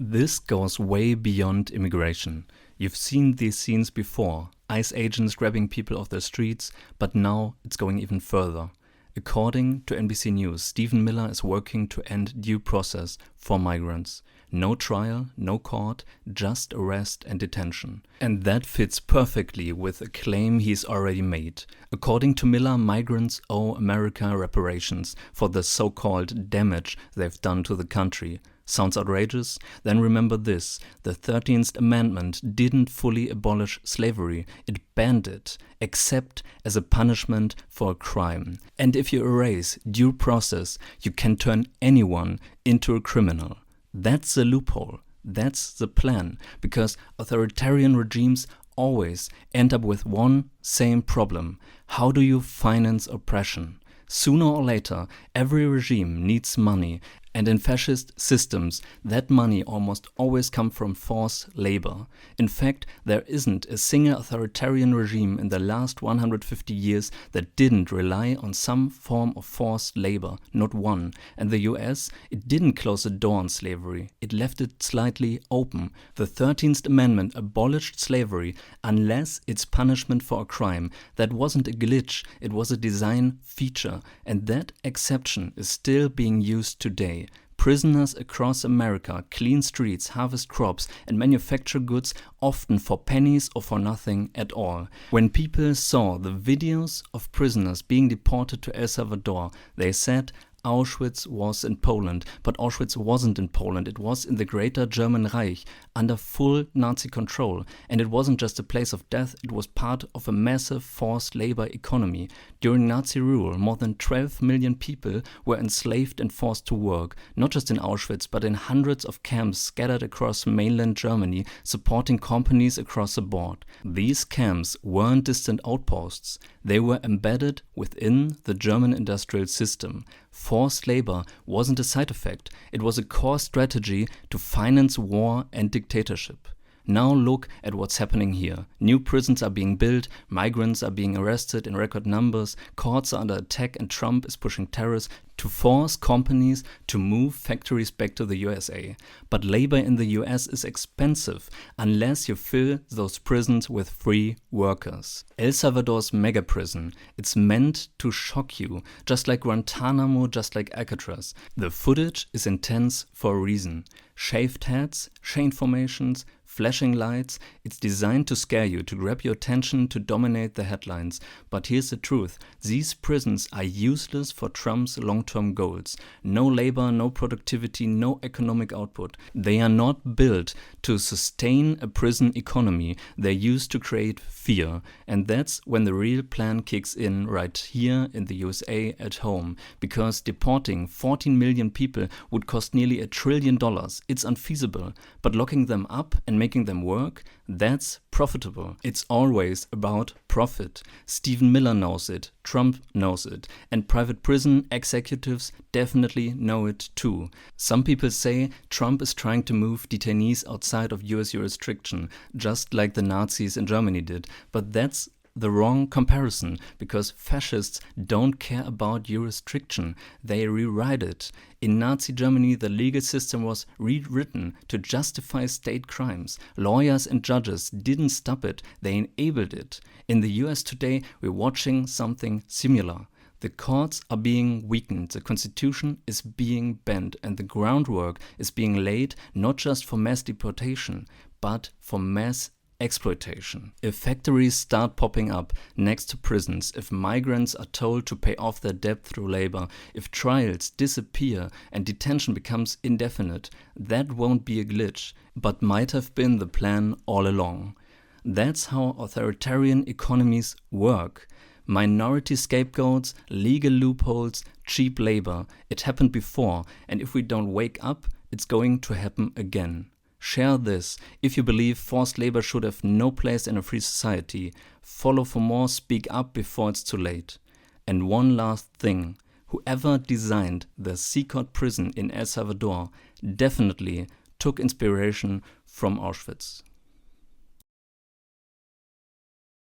This goes way beyond immigration. You've seen these scenes before, ICE agents grabbing people off the streets, but now it's going even further. According to NBC News, Stephen Miller is working to end due process for migrants. No trial, no court, just arrest and detention. And that fits perfectly with a claim he's already made. According to Miller, migrants owe America reparations for the so-called damage they've done to the country. Sounds outrageous? Then remember this: the 13th Amendment didn't fully abolish slavery, it banned it, except as a punishment for a crime. And if you erase due process, you can turn anyone into a criminal. That's the loophole. That's the plan, because authoritarian regimes always end up with one same problem. How do you finance oppression? Sooner or later, every regime needs money, and in fascist systems, that money almost always comes from forced labor. In fact, there isn't a single authoritarian regime in the last 150 years that didn't rely on some form of forced labor, not one. And the US, it didn't close the door on slavery, it left it slightly open. The 13th Amendment abolished slavery unless it's punishment for a crime. That wasn't a glitch, it was a design feature, and that exception is still being used today. Prisoners across America clean streets, harvest crops, and manufacture goods, often for pennies or for nothing at all. When people saw the videos of prisoners being deported to El Salvador, they said Auschwitz was in Poland, but Auschwitz wasn't in Poland, it was in the Greater German Reich, under full Nazi control. And it wasn't just a place of death, it was part of a massive forced labor economy. During Nazi rule, more than 12 million people were enslaved and forced to work, not just in Auschwitz, but in hundreds of camps scattered across mainland Germany, supporting companies across the board. These camps weren't distant outposts, they were embedded within the German industrial system. Forced labor wasn't a side effect, it was a core strategy to finance war and dictatorship. Now look at what's happening here. New prisons are being built, migrants are being arrested in record numbers, courts are under attack, and Trump is pushing tariffs to force companies to move factories back to the USA. But labor in the US is expensive unless you fill those prisons with free workers. El Salvador's mega prison, it's meant to shock you, just like Guantanamo, just like Alcatraz. The footage is intense for a reason. Shaved heads, chain formations, flashing lights, it's designed to scare you, to grab your attention, to dominate the headlines. But here's the truth, these prisons are useless for Trump's long-term goals. No labor, no productivity, no economic output. They are not built to sustain a prison economy, they're used to create fear. And that's when the real plan kicks in, right here in the USA at home. Because deporting 14 million people would cost nearly $1 trillion. It's unfeasible. But locking them up and making them work, that's profitable. It's always about profit. Stephen Miller knows it, Trump knows it, and private prison executives definitely know it too. Some people say Trump is trying to move detainees outside of US jurisdiction, just like the Nazis in Germany did, but that's the wrong comparison, because fascists don't care about jurisdiction, they rewrite it. In Nazi Germany, the legal system was rewritten to justify state crimes. Lawyers and judges didn't stop it, they enabled it. In the US today, we're watching something similar. The courts are being weakened, the constitution is being bent, and the groundwork is being laid not just for mass deportation, but for mass exploitation. If factories start popping up next to prisons, if migrants are told to pay off their debt through labor, if trials disappear and detention becomes indefinite, that won't be a glitch, but might have been the plan all along. That's how authoritarian economies work. Minority scapegoats, legal loopholes, cheap labor. It happened before, and if we don't wake up, it's going to happen again. Share this. If you believe forced labor should have no place in a free society, follow for more, speak up before it's too late. And one last thing, whoever designed the secret prison in El Salvador definitely took inspiration from Auschwitz.